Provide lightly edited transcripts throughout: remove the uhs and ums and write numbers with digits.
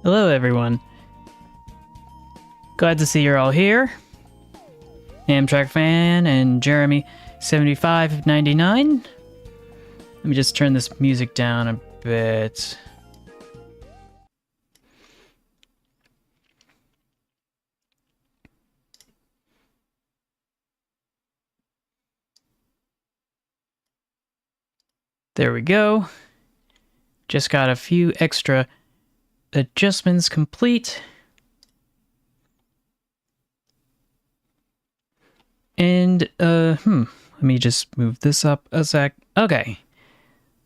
Hello, everyone. Glad to see you're all here. Amtrak fan and Jeremy7599. Let me just turn this music down a bit. There we go. Just got a few extra adjustments complete. And, let me just move this up a sec. Okay.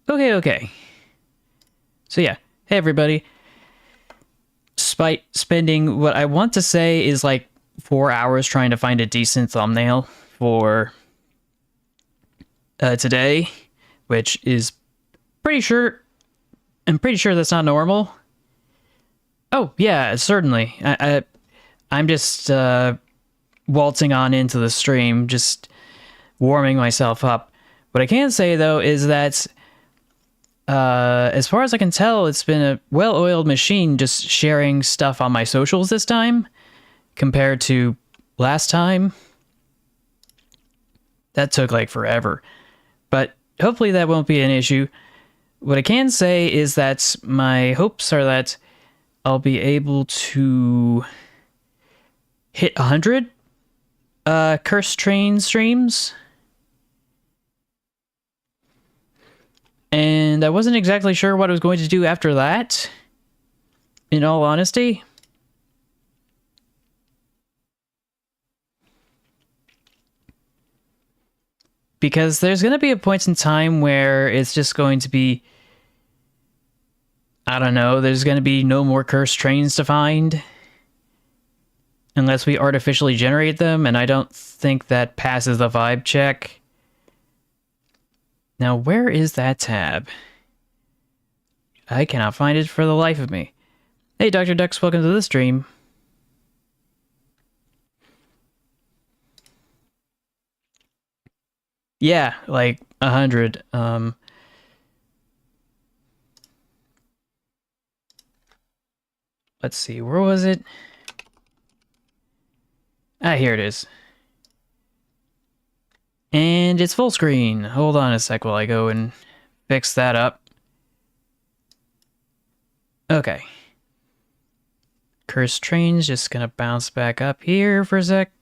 Okay. So yeah, hey everybody. Despite spending what I want to say is like 4 hours trying to find a decent thumbnail for today, which is I'm pretty sure that's not normal. Oh yeah, certainly. I'm just waltzing on into the stream, just warming myself up. What I can say though is that as far as I can tell, it's been a well-oiled machine just sharing stuff on my socials this time compared to last time. That took like forever, but hopefully that won't be an issue. What I can say is that my hopes are that I'll be able to hit 100 Cursed Train streams. And I wasn't exactly sure what I was going to do after that, in all honesty. Because there's going to be a point in time where it's just going to be, I don't know, there's going to be no more cursed trains to find. Unless we artificially generate them, and I don't think that passes the vibe check. Now, where is that tab? I cannot find it for the life of me. Hey, Dr. Ducks, welcome to the stream. Yeah, like 100. Let's see, where was it? Ah, here it is. And it's full screen. Hold on a sec while I go and fix that up. Okay. Cursed Train's just gonna bounce back up here for a sec.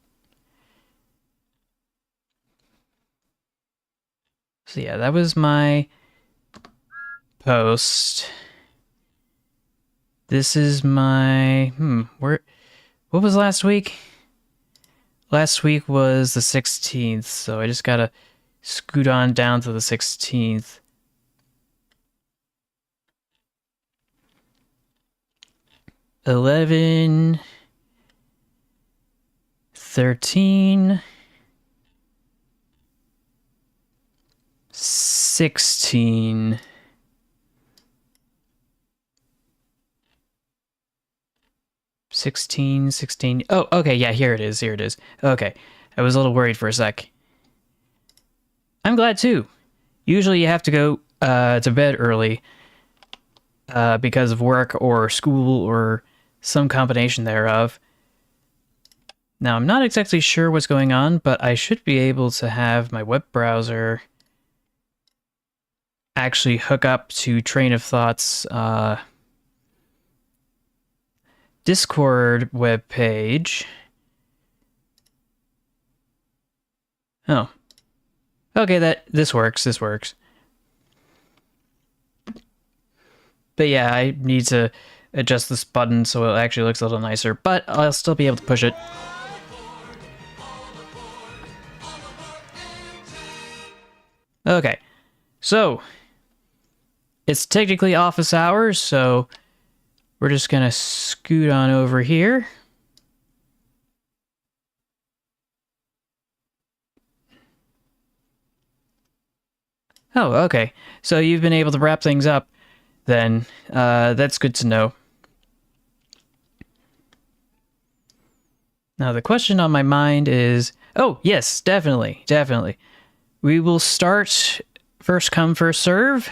So yeah, that was my post. This is my... what was last week? Last week was the 16th, so I just gotta scoot on down to the 16th. $11, 13, 16. $16. Oh, okay, yeah, here it is. Okay, I was a little worried for a sec. I'm glad too. Usually you have to go to bed early because of work or school or some combination thereof. Now, I'm not exactly sure what's going on, but I should be able to have my web browser actually hook up to Train of Thought's Discord webpage. Oh. Okay, this works. But yeah, I need to adjust this button so it actually looks a little nicer, but I'll still be able to push it. Okay. So, it's technically office hours, so we're just gonna scoot on over here. Oh, okay. So you've been able to wrap things up, then. That's good to know. Now, the question on my mind is... Oh, yes, definitely. We will start first come, first serve.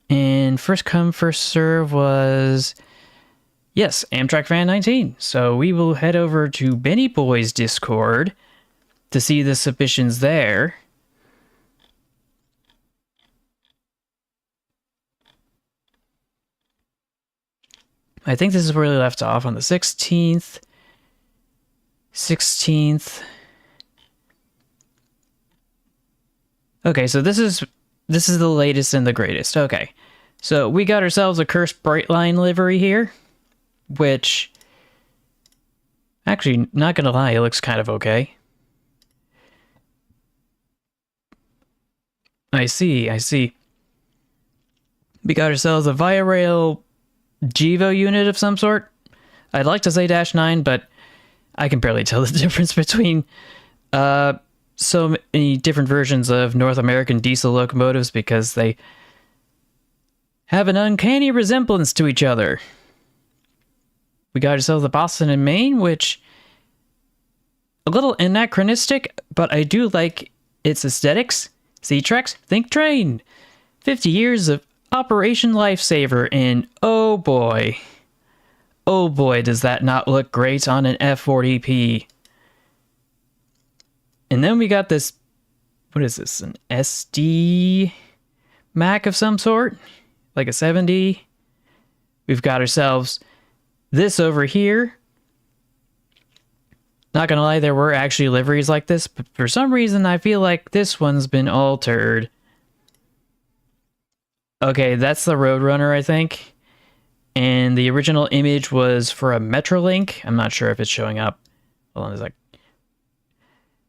And first come, first serve was Yes, Amtrak Fan 19. So we will head over to Benny Boy's Discord to see the submissions there. I think this is where we left off on the 16th. 16th. Okay, so this is the latest and the greatest. Okay. So we got ourselves a Cursed Brightline livery here, which actually, not gonna lie, it looks kind of okay. I see. We got ourselves a Via Rail GEVO unit of some sort. I'd like to say -9, but I can barely tell the difference between so many different versions of North American diesel locomotives because they have an uncanny resemblance to each other. We got ourselves the Boston and Maine, which a little anachronistic, but I do like its aesthetics. C-Trex, think train. 50 years of Operation Lifesaver, and oh boy, does that not look great on an F40P. And then we got this, what is this, an SD Mac of some sort? Like a 70. We've got ourselves this over here. Not gonna lie, there were actually liveries like this, but for some reason I feel like this one's been altered. Okay, that's the Roadrunner, I think. And the original image was for a Metrolink. I'm not sure if it's showing up. Hold on a sec.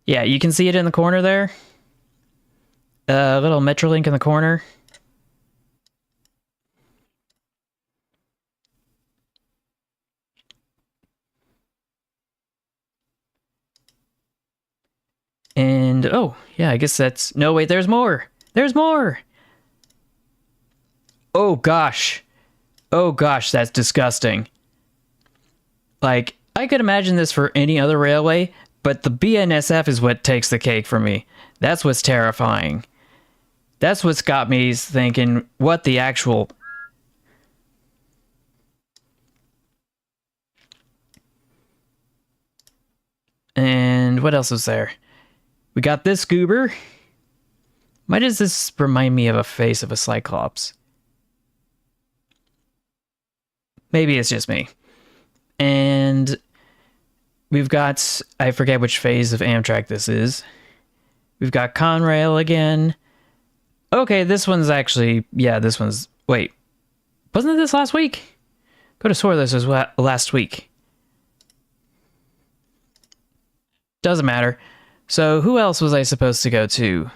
Yeah, you can see it in the corner there. A little Metrolink in the corner. And, oh, yeah, I guess that's... No, wait, there's more! There's more! Oh, gosh. Oh, gosh, that's disgusting. Like, I could imagine this for any other railway, but the BNSF is what takes the cake for me. That's what's terrifying. That's what's got me thinking, what the actual... And what else is there? We got this goober. Why does this remind me of a face of a Cyclops? Maybe it's just me. And we've got, I forget which phase of Amtrak this is. We've got Conrail again. Okay, this one's actually, yeah, this one's, wait. Wasn't this last week? Could have swore this was last week. Doesn't matter. So who else was I supposed to go to?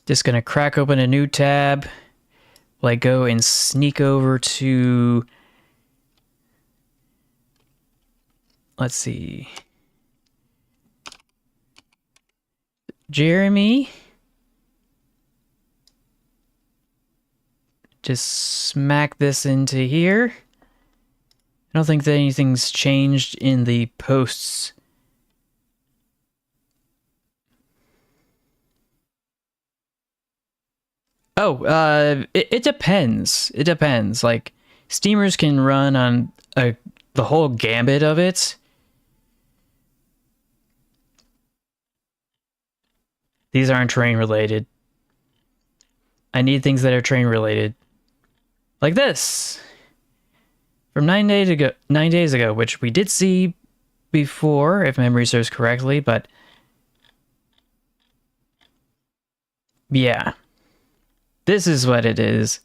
Just gonna crack open a new tab. Will I go and sneak over to... Let's see. Jeremy. Just smack this into here. I don't think that anything's changed in the posts. Oh, it depends. It depends. Like, steamers can run on the whole gambit of it. These aren't train related. I need things that are train related. Like this. From 9 days ago, which we did see before, if memory serves correctly, but yeah. This is what it is.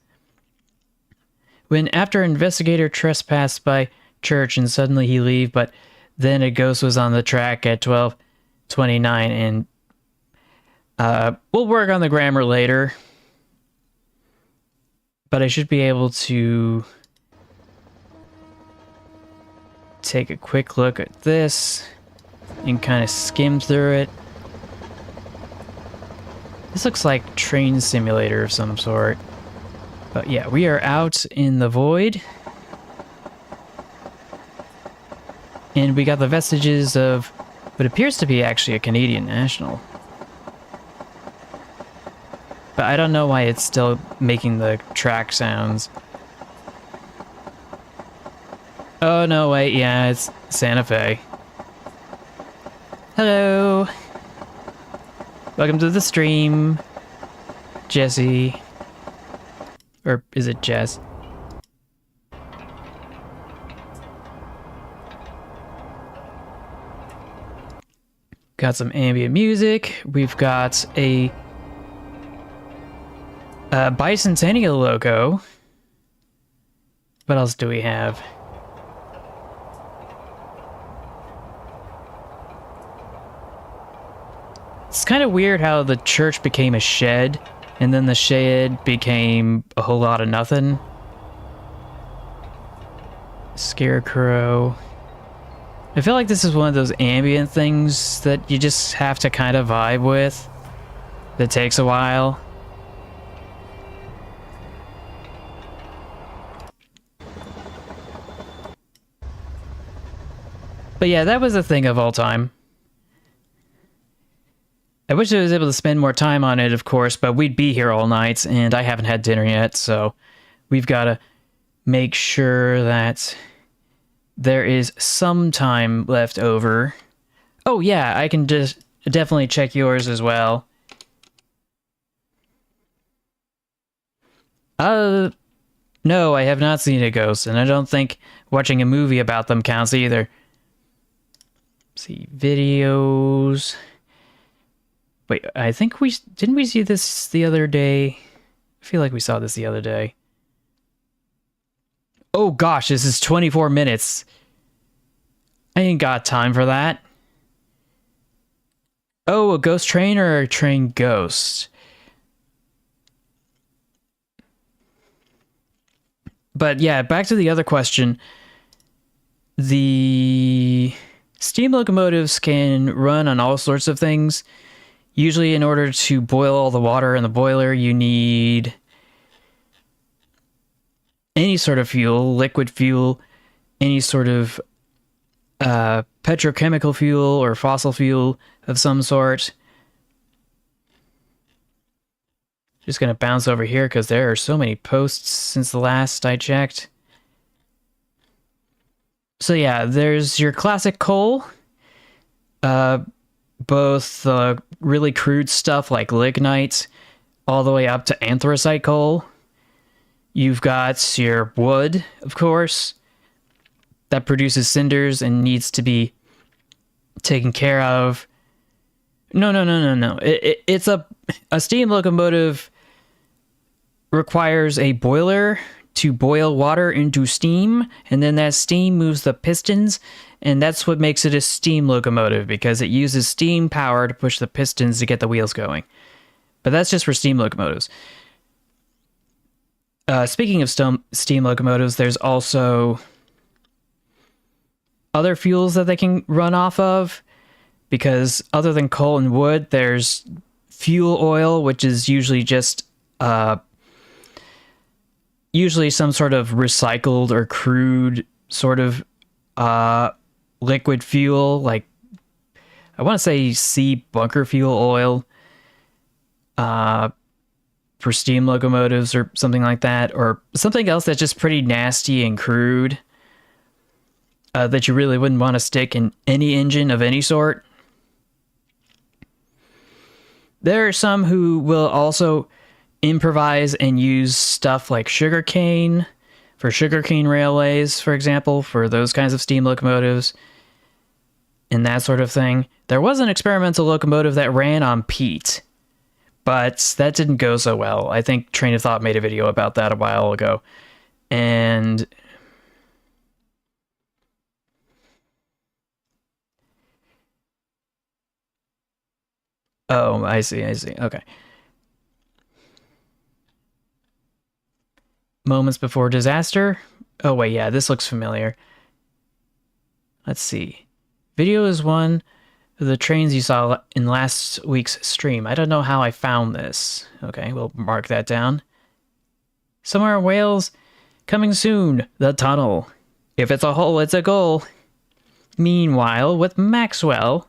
When after an investigator trespassed by church and suddenly he leave, but then a ghost was on the track at 12:29, and we'll work on the grammar later. But I should be able to take a quick look at this and kind of skim through it. This looks like train simulator of some sort. But yeah, we are out in the void. And we got the vestiges of what appears to be actually a Canadian National. But I don't know why it's still making the track sounds. Oh, no, wait, yeah, it's Santa Fe. Hello. Welcome to the stream, Jesse. Or is it Jess? Got some ambient music. We've got a bicentennial logo. What else do we have? It's kind of weird how the church became a shed, and then the shed became a whole lot of nothing. Scarecrow. I feel like this is one of those ambient things that you just have to kind of vibe with. That takes a while. But yeah, that was a thing of all time. I wish I was able to spend more time on it, of course, but we'd be here all night, and I haven't had dinner yet, so we've got to make sure that there is some time left over. Oh yeah, I can just definitely check yours as well. No, I have not seen a ghost, and I don't think watching a movie about them counts either. Let's see, videos. Wait, I think didn't we see this the other day? I feel like we saw this the other day. Oh gosh, this is 24 minutes. I ain't got time for that. Oh, a ghost train or a train ghost? But yeah, back to the other question. The steam locomotives can run on all sorts of things. Usually in order to boil all the water in the boiler, you need any sort of fuel, liquid fuel, any sort of petrochemical fuel or fossil fuel of some sort. Just gonna bounce over here because there are so many posts since the last I checked. So yeah, there's your classic coal. Both really crude stuff like lignite, all the way up to anthracite coal. You've got your wood, of course, that produces cinders and needs to be taken care of. No. It's a steam locomotive requires a boiler to boil water into steam, and then that steam moves the pistons, and that's what makes it a steam locomotive, because it uses steam power to push the pistons to get the wheels going. But that's just for steam locomotives. Speaking of steam locomotives, there's also other fuels that they can run off of, because other than coal and wood, there's fuel oil, which is usually just usually some sort of recycled or crude sort of liquid fuel, like I want to say sea bunker fuel oil for steam locomotives or something like that, or something else that's just pretty nasty and crude that you really wouldn't want to stick in any engine of any sort. There are some who will also improvise and use stuff like sugarcane for sugarcane railways, for example, for those kinds of steam locomotives and that sort of thing. There was an experimental locomotive that ran on peat, but that didn't go so well. I think Train of Thought made a video about that a while ago. And oh, I see. Okay. Moments before disaster. Oh, wait, yeah, this looks familiar. Let's see. Video is one of the trains you saw in last week's stream. I don't know how I found this. Okay, we'll mark that down. Somewhere in Wales. Coming soon. The tunnel. If it's a hole, it's a goal. Meanwhile, with Maxwell.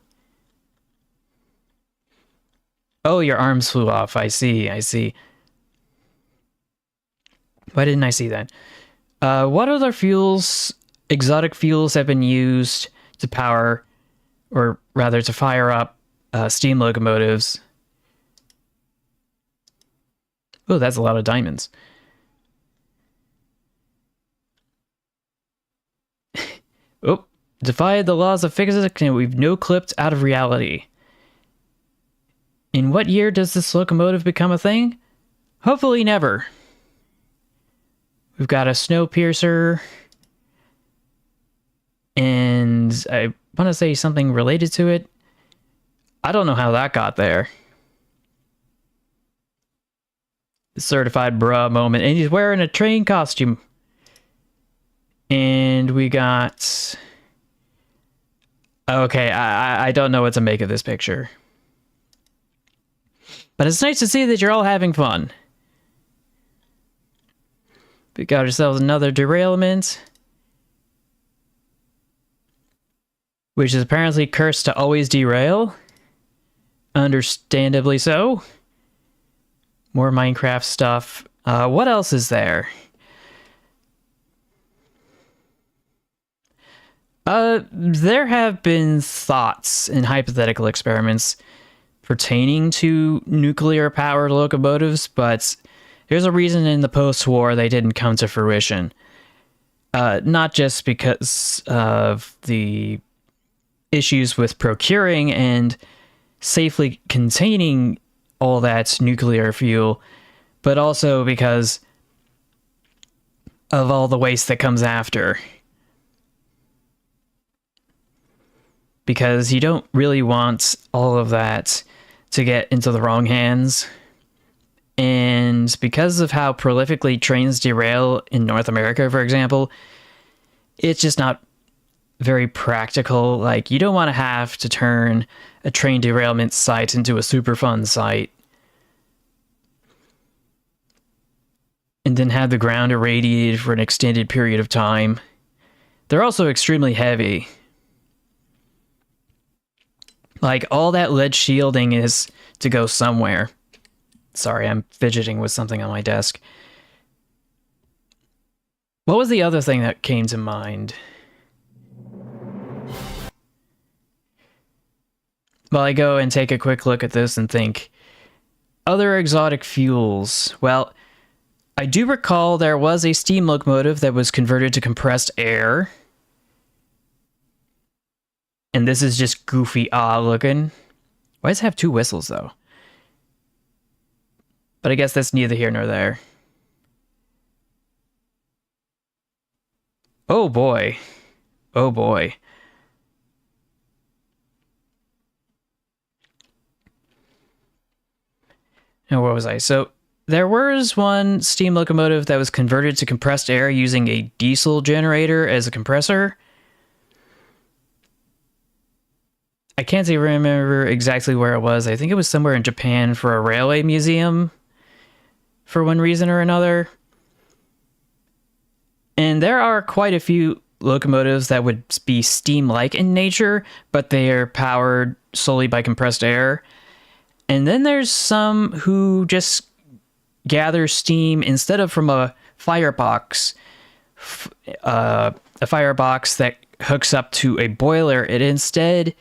Oh, your arms flew off. I see, I see. Why didn't I see that? What other fuels, exotic fuels, have been used to power, or rather to fire up, steam locomotives? Oh, that's a lot of diamonds. Oh, defied the laws of physics and we've no-clipped out of reality. In what year does this locomotive become a thing? Hopefully never. We've got a Snowpiercer. And I want to say something related to it. I don't know how that got there. Certified bruh moment. And he's wearing a train costume. And we got... Okay, I don't know what to make of this picture. But it's nice to see that you're all having fun. We got ourselves another derailment. Which is apparently cursed to always derail. Understandably so. More Minecraft stuff. What else is there? There have been thoughts and hypothetical experiments pertaining to nuclear-powered locomotives, but there's a reason in the post-war they didn't come to fruition. Not just because of the issues with procuring and safely containing all that nuclear fuel, but also because of all the waste that comes after. Because you don't really want all of that to get into the wrong hands. And because of how prolifically trains derail in North America, for example, it's just not very practical. Like, you don't want to have to turn a train derailment site into a super fun site. And then have the ground irradiated for an extended period of time. They're also extremely heavy. Like, all that lead shielding is to go somewhere. Sorry, I'm fidgeting with something on my desk. What was the other thing that came to mind? Well, I go and take a quick look at this and think, other exotic fuels. Well, I do recall there was a steam locomotive that was converted to compressed air. And this is just goofy looking. Why does it have two whistles, though? But I guess that's neither here nor there. Oh boy. Oh boy. Now, where was I? So, there was one steam locomotive that was converted to compressed air using a diesel generator as a compressor. I can't even remember exactly where it was. I think it was somewhere in Japan for a railway museum for one reason or another. And there are quite a few locomotives that would be steam-like in nature, but they are powered solely by compressed air. And then there's some who just gather steam instead of from a firebox, a firebox that hooks up to a boiler. It instead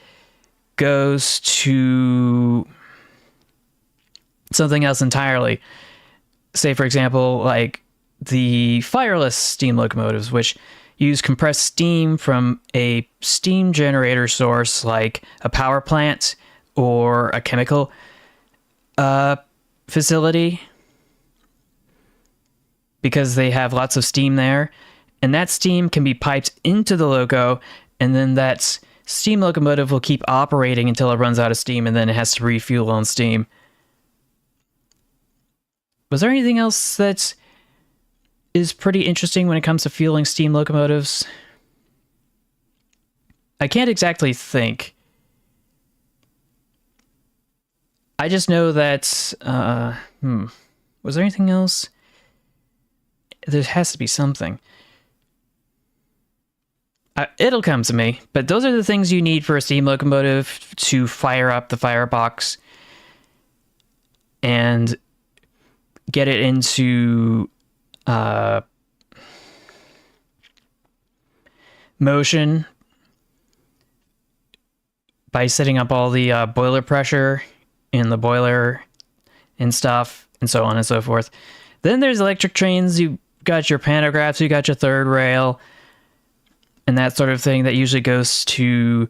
goes to something else entirely. Say, for example, like the fireless steam locomotives, which use compressed steam from a steam generator source like a power plant or a chemical facility, because they have lots of steam there, and that steam can be piped into the loco, and then that steam locomotive will keep operating until it runs out of steam, and then it has to refuel on steam. Was there anything else that is pretty interesting when it comes to fueling steam locomotives? I can't exactly think. I just know that, was there anything else? There has to be something. It'll come to me, but those are the things you need for a steam locomotive to fire up the firebox. and get it into motion by setting up all the boiler pressure in the boiler and stuff, and so on and so forth. Then there's electric trains. You got your pantographs, you got your third rail, and that sort of thing that usually goes to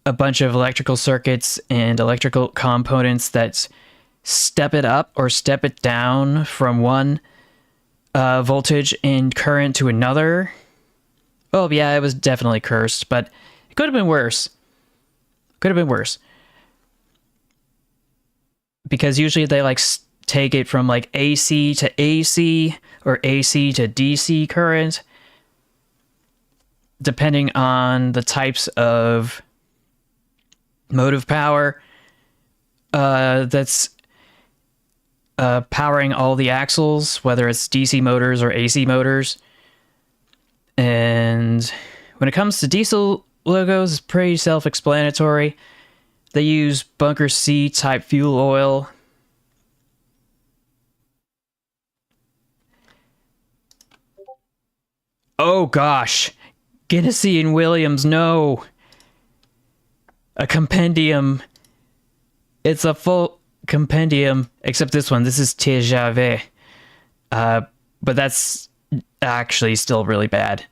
a bunch of electrical circuits and electrical components that step it up or step it down from one voltage and current to another. Oh yeah, it was definitely cursed, but it could have been worse. Could have been worse. Because usually they like take it from like AC to AC or AC to DC current, depending on the types of motive power that's powering all the axles, whether it's DC motors or AC motors. And when it comes to diesel logos, it's pretty self-explanatory. They use bunker C type fuel oil. Oh gosh, Guinnessy and Williams, no. A compendium. It's a full compendium, except this one. This is TGV. But that's actually still really bad.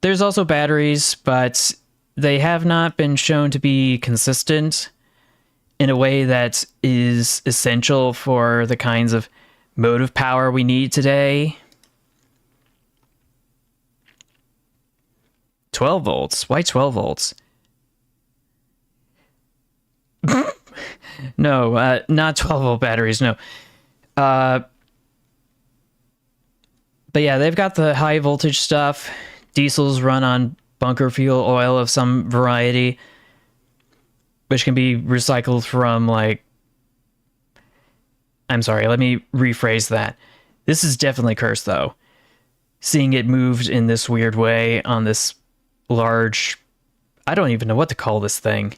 There's also batteries, but they have not been shown to be consistent in a way that is essential for the kinds of motive power we need today. 12 volts? Why 12 volts? No, not 12 volt batteries, no. But yeah, they've got the high voltage stuff. Diesels run on bunker fuel oil of some variety, which can be recycled from, like... I'm sorry, let me rephrase that. This is definitely cursed, though. Seeing it moved in this weird way on this large... I don't even know what to call this thing.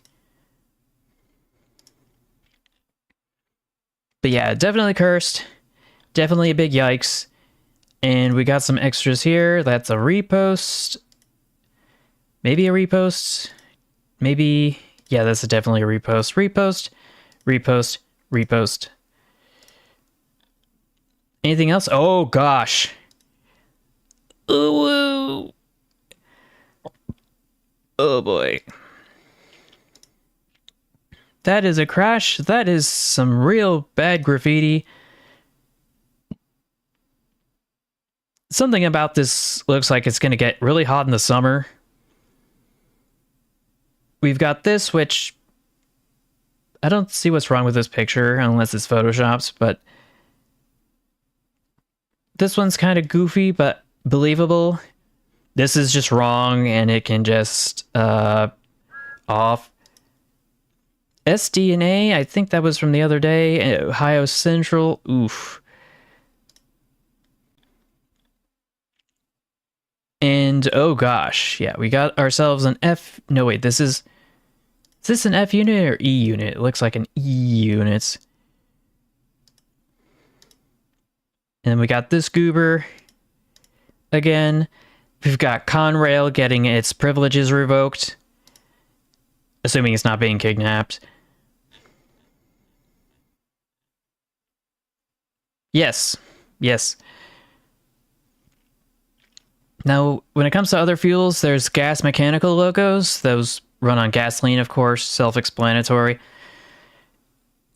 But yeah, definitely cursed. Definitely a big yikes. And we got some extras here. That's a repost. Maybe a repost. Maybe... Yeah, that's definitely a repost. Repost. Repost. Repost. Anything else? Oh, gosh. Ooh. Oh, boy. That is a crash. That is some real bad graffiti. Something about this looks like it's going to get really hot in the summer. We've got this, which... I don't see what's wrong with this picture, unless it's photoshopped, but... This one's kind of goofy, but believable. This is just wrong, and it can just... off. SDNA, I think that was from the other day. Ohio Central, oof. And, oh gosh, yeah, we got ourselves an F... No, wait, this is... Is this an F unit or E unit? It looks like an E unit. And we got this goober. Again, we've got Conrail getting its privileges revoked. Assuming it's not being kidnapped. Yes. Yes. Now, when it comes to other fuels, there's gas mechanical logos. Those run on gasoline, of course, self-explanatory.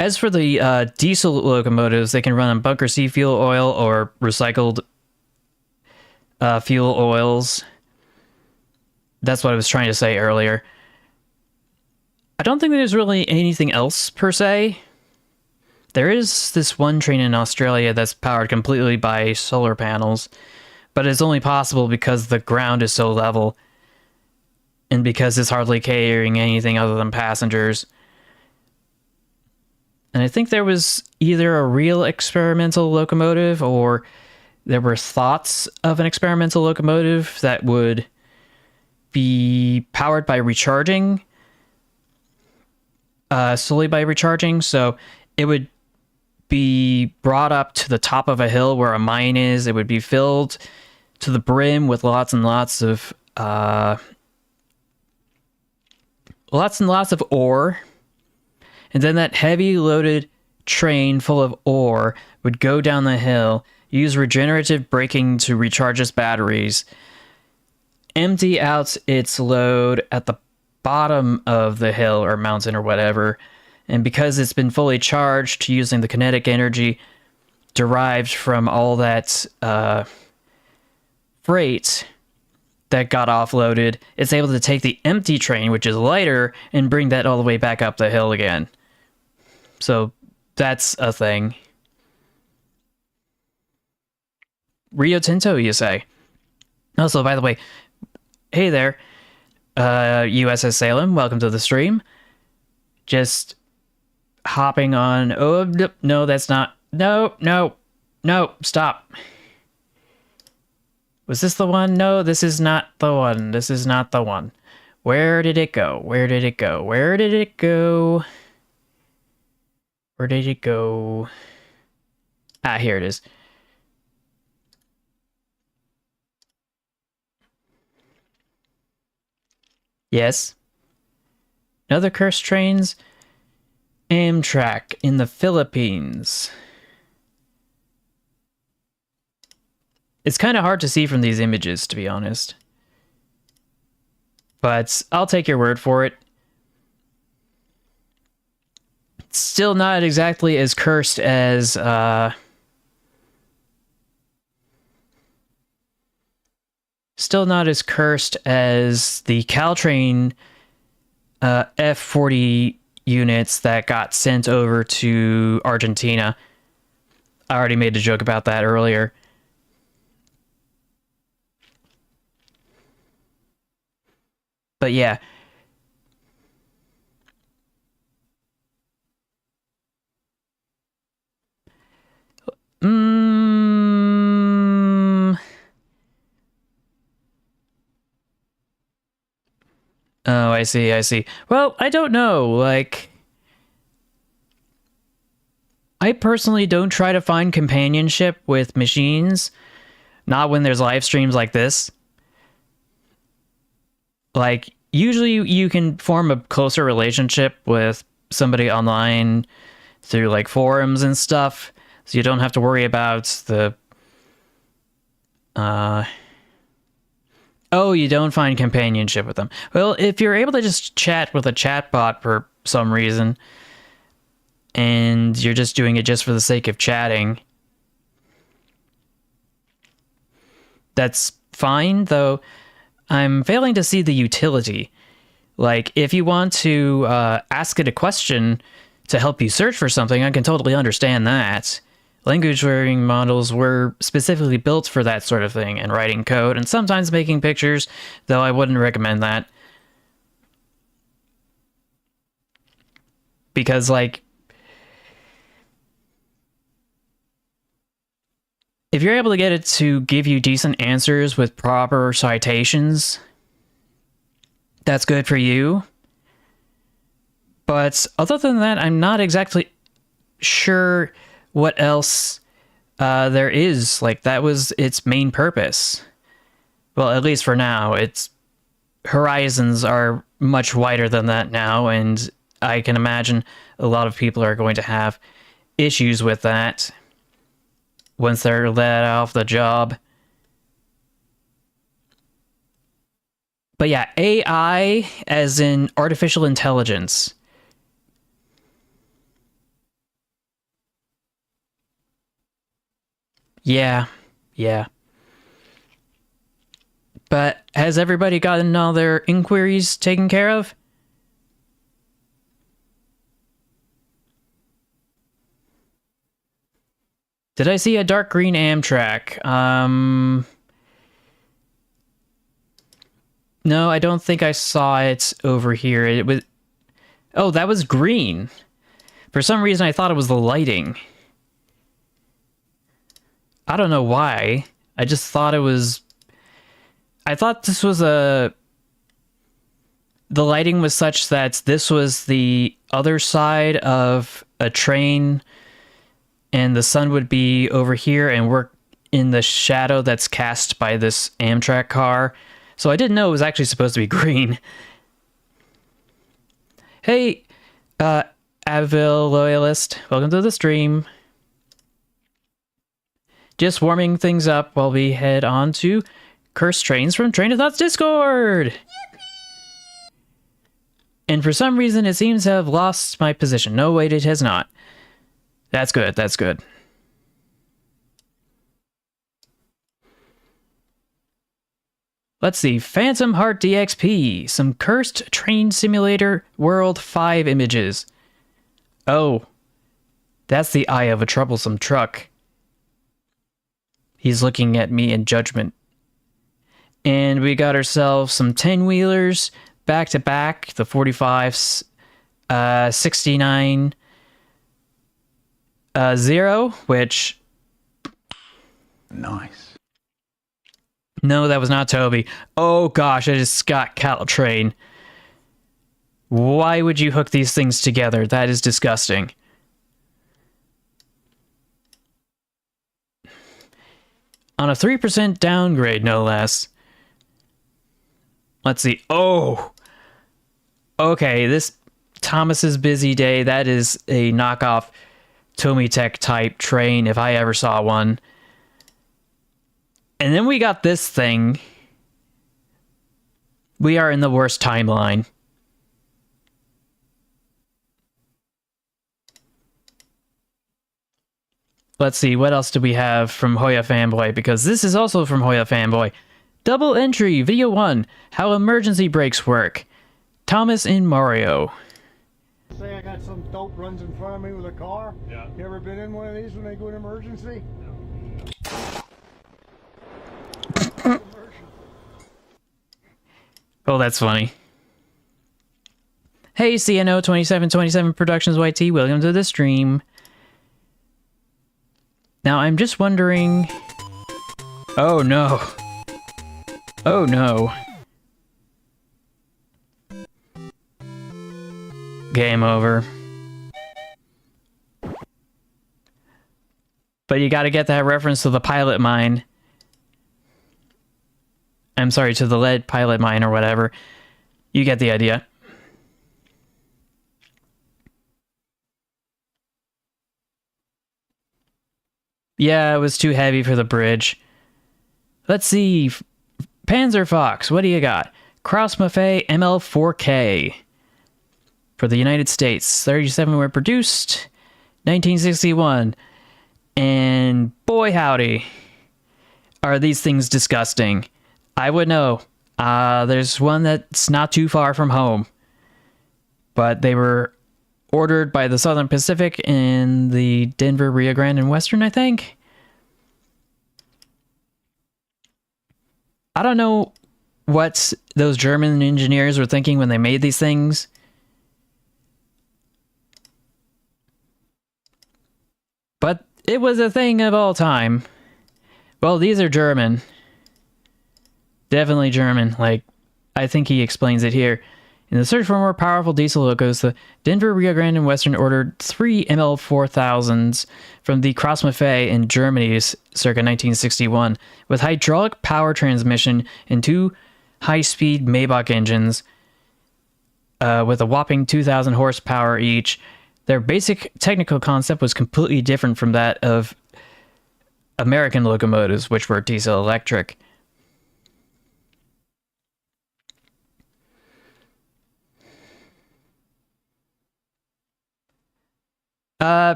As for the diesel locomotives, they can run on bunker C fuel oil or recycled fuel oils. That's what I was trying to say earlier. I don't think there's really anything else, per se. There is this one train in Australia that's powered completely by solar panels, but it's only possible because the ground is so level, and because it's hardly carrying anything other than passengers. And I think there was either a real experimental locomotive, or there were thoughts of an experimental locomotive that would be powered by recharging, solely by recharging, so it would be brought up to the top of a hill where a mine is. It would be filled to the brim with lots and lots of ore. And then that heavy loaded train full of ore would go down the hill, use regenerative braking to recharge its batteries, empty out its load at the bottom of the hill or mountain or whatever, and because it's been fully charged using the kinetic energy derived from all that freight that got offloaded, it's able to take the empty train, which is lighter, and bring that all the way back up the hill again. So that's a thing. Rio Tinto, you say? Also, by the way, hey there, USS Salem, welcome to the stream. Just hopping on. Oh, no, that's not. No, stop. Was this the one? No, this is not the one. This is not the one. Where did it go? Where did it go? Where did it go? Where did it go? Ah, here it is. Yes. Another cursed trains. Amtrak in the Philippines. It's kind of hard to see from these images, to be honest. But I'll take your word for it. It's still not exactly as cursed as still not as cursed as the Caltrain F-40 units that got sent over to Argentina. I already made a joke about that earlier. But yeah. Oh, I see, I see. Well, I don't know, like... I personally don't try to find companionship with machines. Not when there's live streams like this. Like, usually you can form a closer relationship with somebody online through, like, forums and stuff. So you don't have to worry about the... Oh, you don't find companionship with them. Well, if you're able to just chat with a chatbot for some reason, and you're just doing it just for the sake of chatting, that's fine, though I'm failing to see the utility. Like, if you want to ask it a question to help you search for something, I can totally understand that. Language learning models were specifically built for that sort of thing, and writing code, and sometimes making pictures, though I wouldn't recommend that. Because, like, if you're able to get it to give you decent answers with proper citations, that's good for you. But other than that, I'm not exactly sure what else there is. Like, that was its main purpose. Well, at least for now. Its horizons are much wider than that now, and I can imagine a lot of people are going to have issues with that once they're let off the job. But yeah, AI as in artificial intelligence. Yeah. But has everybody gotten all their inquiries taken care of? Did I see a dark green Amtrak? No, I don't think I saw it over here. It was... Oh, that was green. For some reason, I thought it was the lighting. I don't know why. I just thought it was... I thought this was a... The lighting was such that this was the other side of a train and the sun would be over here, and we're in the shadow that's cast by this Amtrak car. So I didn't know it was actually supposed to be green. Hey, Advil loyalist, welcome to the stream. Just warming things up while we head on to Cursed Trains from Train of Thought's Discord. Yippee! And for some reason, it seems to have lost my position. No, wait, it has not. That's good, that's good. Let's see, Phantom Heart DXP, some Cursed Train Simulator World 5 images. Oh, that's the eye of a troublesome truck. He's looking at me in judgment. And we got ourselves some 10-wheelers, back-to-back, the 45s, 69, 0, which... Nice. No, that was not Toby. Oh gosh, I just got cattle train. Why would you hook these things together? That is disgusting. On a 3% downgrade, no less. Let's see. Oh! Okay, this Thomas's Busy Day, that is a knockoff Tomitech type train if I ever saw one. And then we got this thing. We are in the worst timeline. Let's see, what else do we have from Hoya Fanboy? Because this is also from Hoya Fanboy. Double entry, video 1, how emergency brakes work. Thomas in Mario. Say I got some dope runs in front of me with a car. Yeah. You ever been in one of these when they go in emergency? Oh, that's funny. Hey, CNO 2727 Productions YT, welcome to the stream. Now, I'm just wondering... Oh, no. Oh, no. Game over. But you gotta get that reference to the pilot mine. I'm sorry, to the lead pilot mine or whatever. You get the idea. Yeah, it was too heavy for the bridge. Let's see. Panzer Fox, what do you got? Cross Maffei ML4K. For the United States. 37 were produced. 1961. And boy howdy. Are these things disgusting. I would know. There's one that's not too far from home. But they were ordered by the Southern Pacific in the Denver, Rio Grande, and Western, I think. I don't know what those German engineers were thinking when they made these things. But it was a thing of all time. Well, these are German. Definitely German. Like, I think he explains it here. In the search for more powerful diesel locos, the Denver, Rio Grande, and Western ordered 3 ML4000s from the Cross Maffei in Germany circa 1961, with hydraulic power transmission and 2 high-speed Maybach engines with a whopping 2,000 horsepower each. Their basic technical concept was completely different from that of American locomotives, which were diesel electric.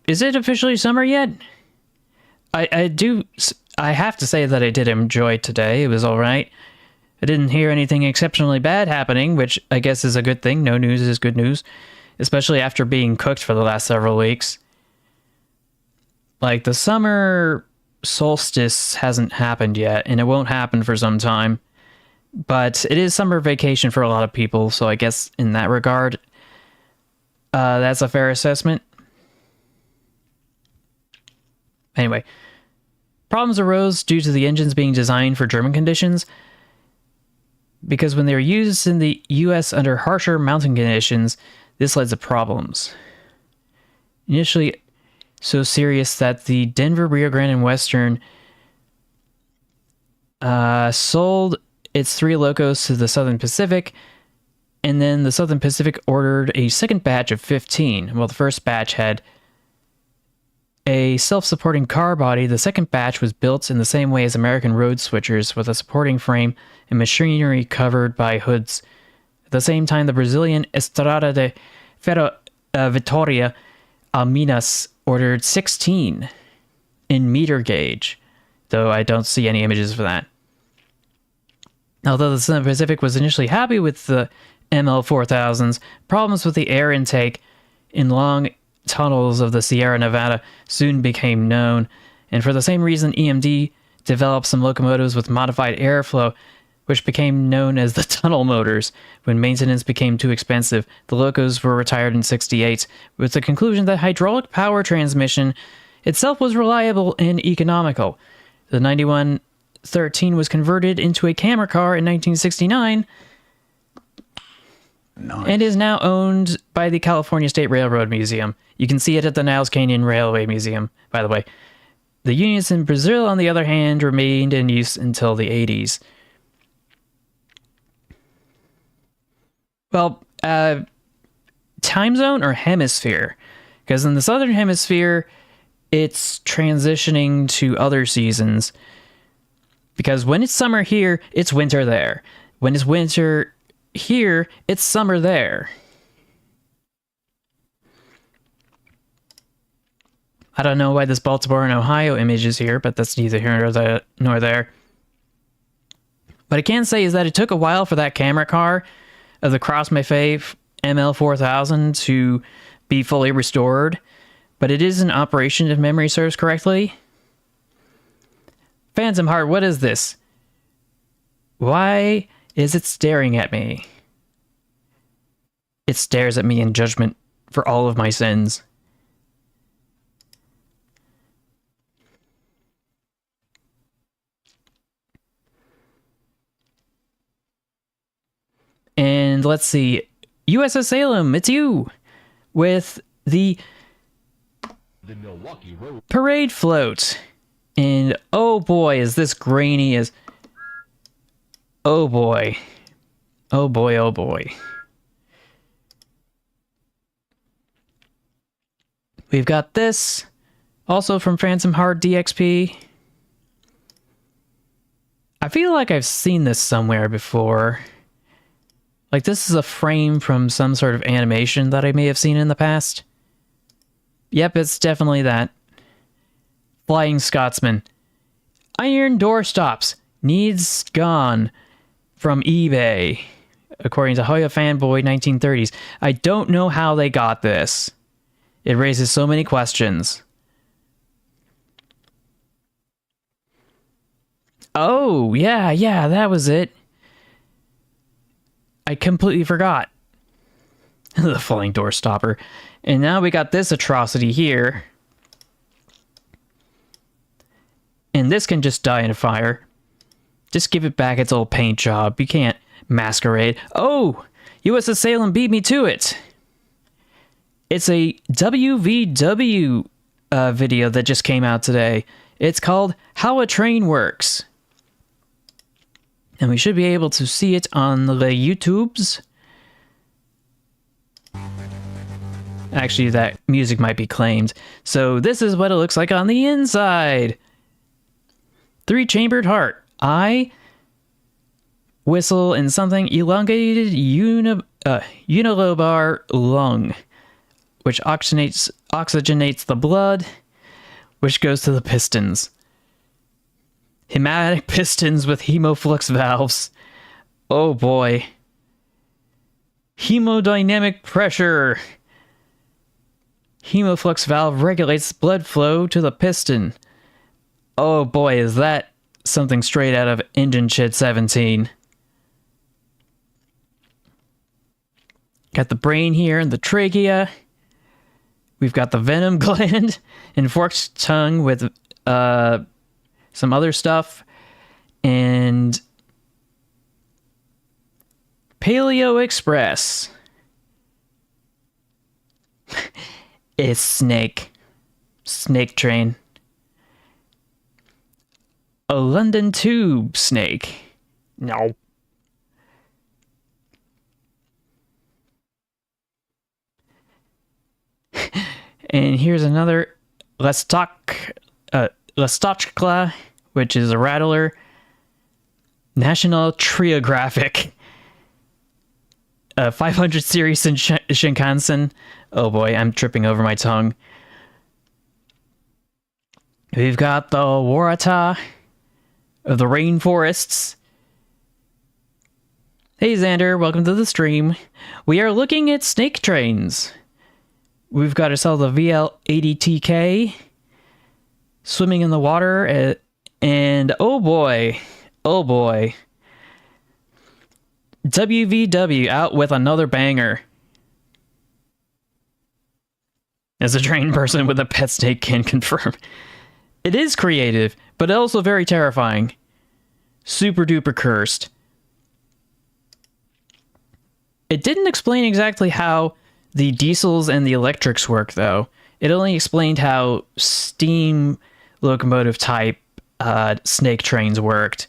Is it officially summer yet? I have to say that I did enjoy today. It was alright. I didn't hear anything exceptionally bad happening, which I guess is a good thing. No news is good news. Especially after being cooked for the last several weeks. Like, the summer solstice hasn't happened yet, and it won't happen for some time. But it is summer vacation for a lot of people, so I guess in that regard, that's a fair assessment. Anyway, problems arose due to the engines being designed for German conditions, because when they were used in the US under harsher mountain conditions, this led to problems. Initially, so serious that the Denver, Rio Grande, and Western sold its 3 locos to the Southern Pacific, and then the Southern Pacific ordered a second batch of 15. Well, the first batch had a self-supporting car body. The second batch was built in the same way as American road switchers, with a supporting frame and machinery covered by hoods. At the same time, the Brazilian Estrada de Ferro Vitória Alminas ordered 16 in meter gauge, though I don't see any images for that. Although the Southern Pacific was initially happy with the ML4000s, problems with the air intake in long tunnels of the Sierra Nevada soon became known, and for the same reason EMD developed some locomotives with modified airflow, which became known as the tunnel motors. When maintenance became too expensive, the locos were retired in '68, with the conclusion that hydraulic power transmission itself was reliable and economical. The 9113 was converted into a camera car in 1969, Nice. and is now owned by the California State Railroad Museum. You can see it at the Niles Canyon Railway Museum, by the way. The units in Brazil, on the other hand, remained in use until the 80s. Well, time zone or hemisphere? Because in the southern hemisphere, it's transitioning to other seasons. Because when it's summer here, it's winter there. When it's winter here, it's summer there. I don't know why this Baltimore and Ohio image is here, but that's neither here nor there. What I can say is that it took a while for that camera car of the Cross Maffei ML4000 to be fully restored, but it is in operation if memory serves correctly. Phantom Heart, what is this? Why is it staring at me? It stares at me in judgment for all of my sins. And let's see, USS Salem, it's you, with the Milwaukee Road parade float. And oh boy, is this grainy as... Oh boy. Oh boy, oh boy. We've got this, also from Phantom Heart DXP. I feel like I've seen this somewhere before. Like, this is a frame from some sort of animation that I may have seen in the past. Yep, it's definitely that. Flying Scotsman. Iron door stops. Needs gone. From eBay. According to Hoya Fanboy 1930s. I don't know how they got this. It raises so many questions. Oh, yeah, that was it. I completely forgot. The flying door stopper. And now we got this atrocity here. And this can just die in a fire. Just give it back its old paint job. You can't masquerade. Oh! USS Salem beat me to it. It's a WVW video that just came out today. It's called How a Train Works. And we should be able to see it on the YouTubes. Actually, that music might be claimed. So this is what it looks like on the inside. 3-chambered heart. Eye, whistle, and something elongated unilobar lung, which oxygenates the blood, which goes to the pistons. Hematic pistons with hemoflux valves. Oh boy. Hemodynamic pressure. Hemoflux valve regulates blood flow to the piston. Oh boy, is that something straight out of Engine Shit 17. Got the brain here and the trachea. We've got the venom gland and forked tongue with some other stuff. And Paleo Express. It's Snake. Snake train. A London tube snake. No. And here's another Lestochkla, which is a rattler. National Triographic. 500 series Shinkansen. Oh boy, I'm tripping over my tongue. We've got the Warata of the rainforests. Hey Xander, welcome to the stream. We are looking at snake trains. We've got ourselves a VL80TK swimming in the water, and oh boy, WVW out with another banger. As a trained person with a pet snake can confirm. It is creative, but also very terrifying. Super duper cursed. It didn't explain exactly how the diesels and the electrics work, though. It only explained how steam locomotive type snake trains worked.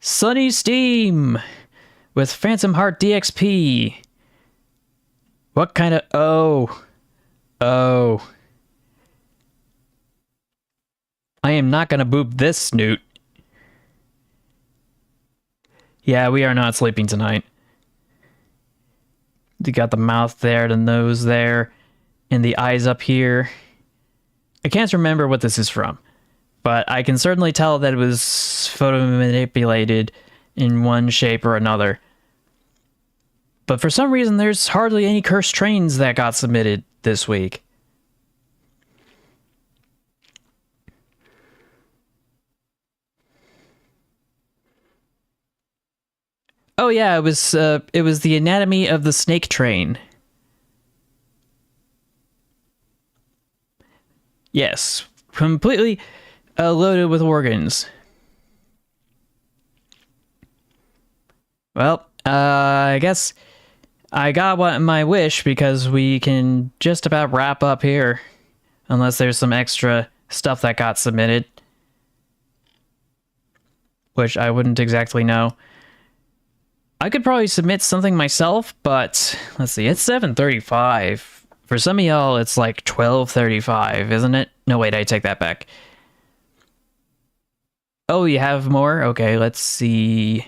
Sunny Steam with Phantom Heart DXP. What kind of... Oh. I am not gonna boop this snoot. Yeah, we are not sleeping tonight. You got the mouth there, the nose there, and the eyes up here. I can't remember what this is from, but I can certainly tell that it was photo manipulated in one shape or another. But for some reason, there's hardly any cursed trains that got submitted this week. Oh yeah, it was the anatomy of the snake train. Yes, completely loaded with organs. Well, I guess I got my wish, because we can just about wrap up here. Unless there's some extra stuff that got submitted. Which I wouldn't exactly know. I could probably submit something myself, but let's see, it's 7:35. For some of y'all, it's like 12:35, isn't it? No, wait, I take that back. Oh, you have more? Okay, let's see.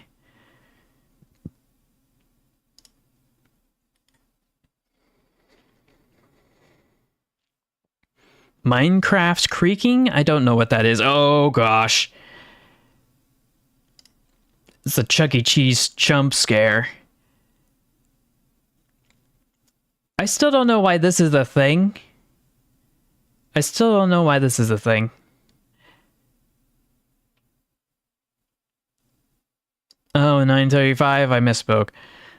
Minecraft creaking? I don't know what that is. Oh, gosh. It's a Chuck E. Cheese jump scare. I still don't know why this is a thing. Oh, 9:35, I misspoke.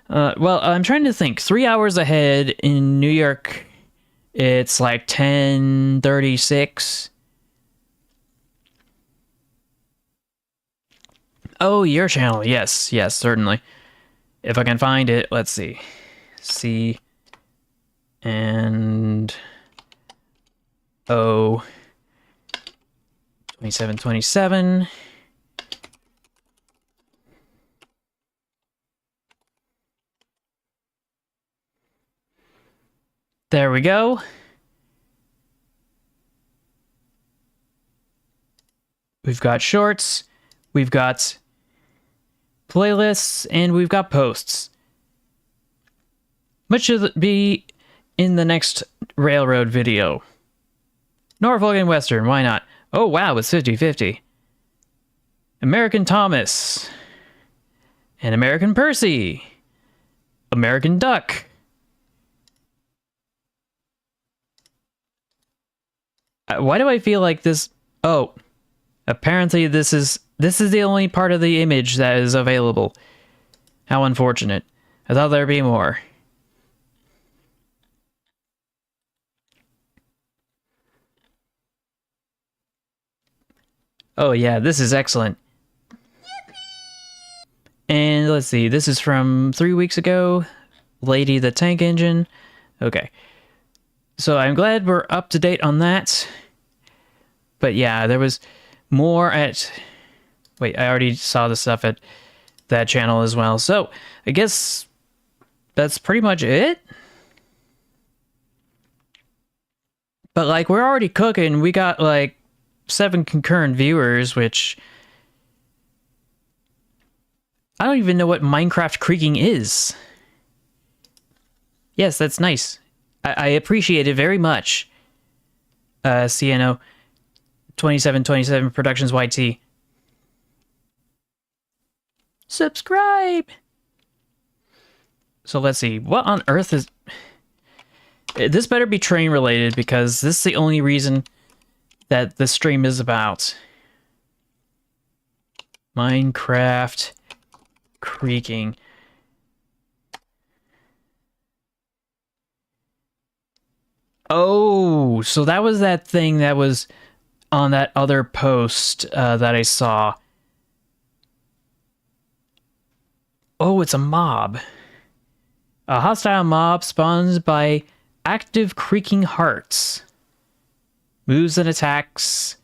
Well, I'm trying to think. 3 hours ahead in New York, it's like 10:36. Oh, your channel. Yes, certainly. If I can find it, let's see. C and O 2727. There we go. We've got shorts, we've got playlists, and we've got posts. Which should be in the next railroad video. Norfolk and Western, why not? Oh wow, it's 50-50. American Thomas. And American Percy. American Duck. Why do I feel like this... Oh, apparently this is the only part of the image that is available. How unfortunate. I thought there'd be more. Oh yeah, this is excellent. And let's see, this is from 3 weeks ago. Lady the Tank Engine. Okay. So I'm glad we're up to date on that. But yeah, there was more at... Wait, I already saw the stuff at that channel as well. So I guess that's pretty much it. But like, we're already cooking. We got like 7 concurrent viewers, which... I don't even know what Minecraft creaking is. Yes, that's nice. I appreciate it very much. CNO 2727 Productions YT. Subscribe! So let's see. What on earth is... This better be train related, because this is the only reason that the stream is about. Minecraft creaking. Oh, so that was that thing that was on that other post that I saw. Oh, it's a mob. A hostile mob spawns by active creaking hearts. Moves and attacks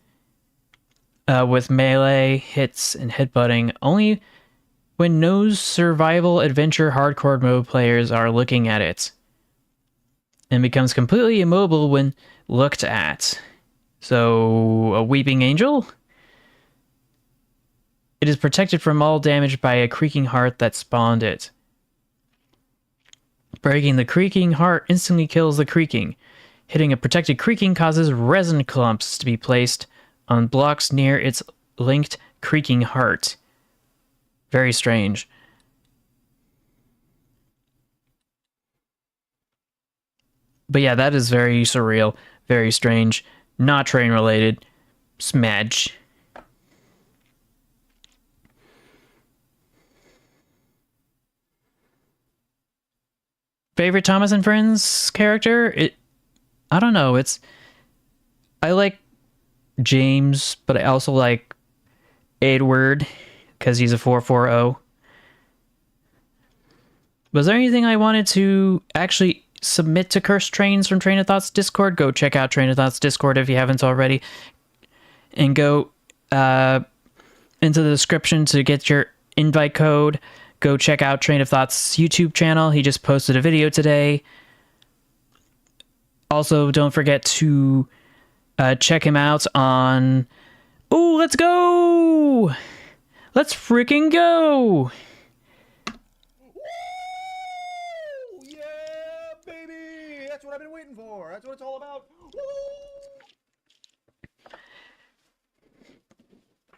with melee hits and headbutting only when no survival adventure hardcore mode players are looking at it. And becomes completely immobile when looked at. So, a weeping angel? It is protected from all damage by a creaking heart that spawned it. Breaking the creaking heart instantly kills the creaking. Hitting a protected creaking causes resin clumps to be placed on blocks near its linked creaking heart. Very strange. But yeah, that is very surreal, very strange, not train related. Smedge. Favorite Thomas and Friends character? I don't know, I like James, but I also like Edward, because he's a 440. Was there anything I wanted to actually submit to Cursed Trains from Train of Thought's Discord? Go check out Train of Thought's Discord if you haven't already. And go into the description to get your invite code. Go check out Train of Thought's YouTube channel. He just posted a video today. Also, don't forget to check him out on... Oh, let's go! Let's freaking go! That's what I've been waiting for. That's what it's all about. Woo!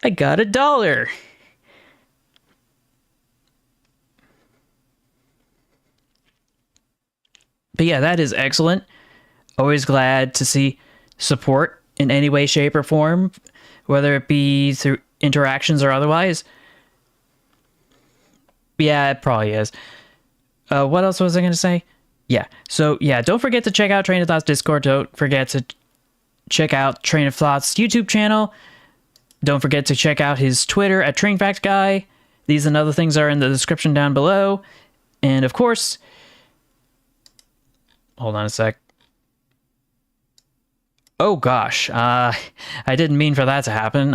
I got $1. But yeah, that is excellent. Always glad to see support in any way, shape, or form, whether it be through interactions or otherwise. Yeah, it probably is. What else was I going to say? Yeah, so yeah, don't forget to check out Train of Thought's Discord. Don't forget to check out Train of Thought's YouTube channel. Don't forget to check out his Twitter at TrainFactGuy. These and other things are in the description down below. And of course... Hold on a sec. Oh gosh, I didn't mean for that to happen.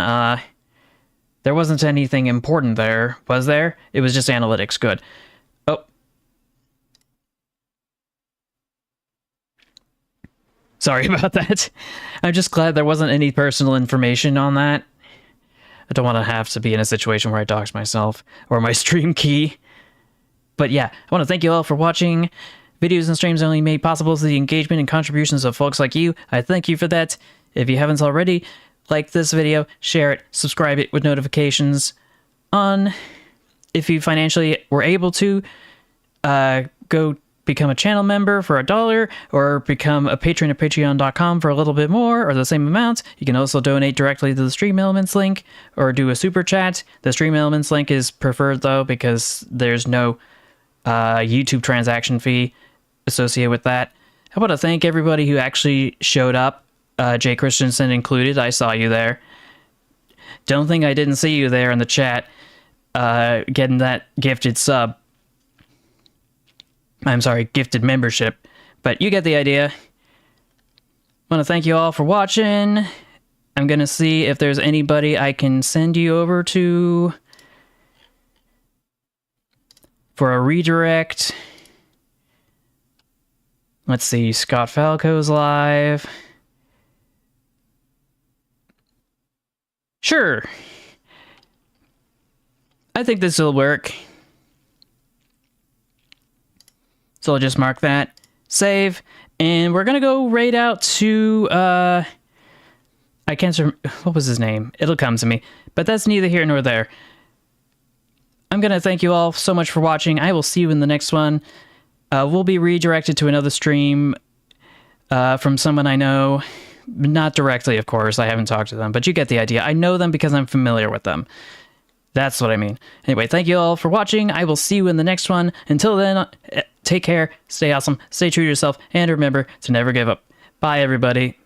There wasn't anything important there, was there? It was just analytics, good. Oh. Sorry about that. I'm just glad there wasn't any personal information on that. I don't want to have to be in a situation where I dox myself or my stream key. But yeah, I want to thank you all for watching. Videos and streams only made possible through the engagement and contributions of folks like you. I thank you for that. If you haven't already, like this video, share it, subscribe it with notifications on. If you financially were able to, go become a channel member for $1 or become a patron at patreon.com for a little bit more or the same amount. You can also donate directly to the Stream Elements link or do a super chat. The Stream Elements link is preferred though because there's no YouTube transaction fee associated with that. I want to thank everybody who actually showed up, Jay Christensen included. I saw you there. Don't think I didn't see you there in the chat getting that gifted sub. I'm sorry, gifted membership. But you get the idea. Want to thank you all for watching. I'm going to see if there's anybody I can send you over to for a redirect. Let's see, Scott Falco's live. Sure. I think this will work. So I'll just mark that. Save. And we're going to go right out to, I can't remember, what was his name? It'll come to me. But that's neither here nor there. I'm going to thank you all so much for watching. I will see you in the next one. We'll be redirected to another stream from someone I know. Not directly, of course. I haven't talked to them, but you get the idea. I know them because I'm familiar with them. That's what I mean. Anyway, thank you all for watching. I will see you in the next one. Until then, take care, stay awesome, stay true to yourself, and remember to never give up. Bye, everybody.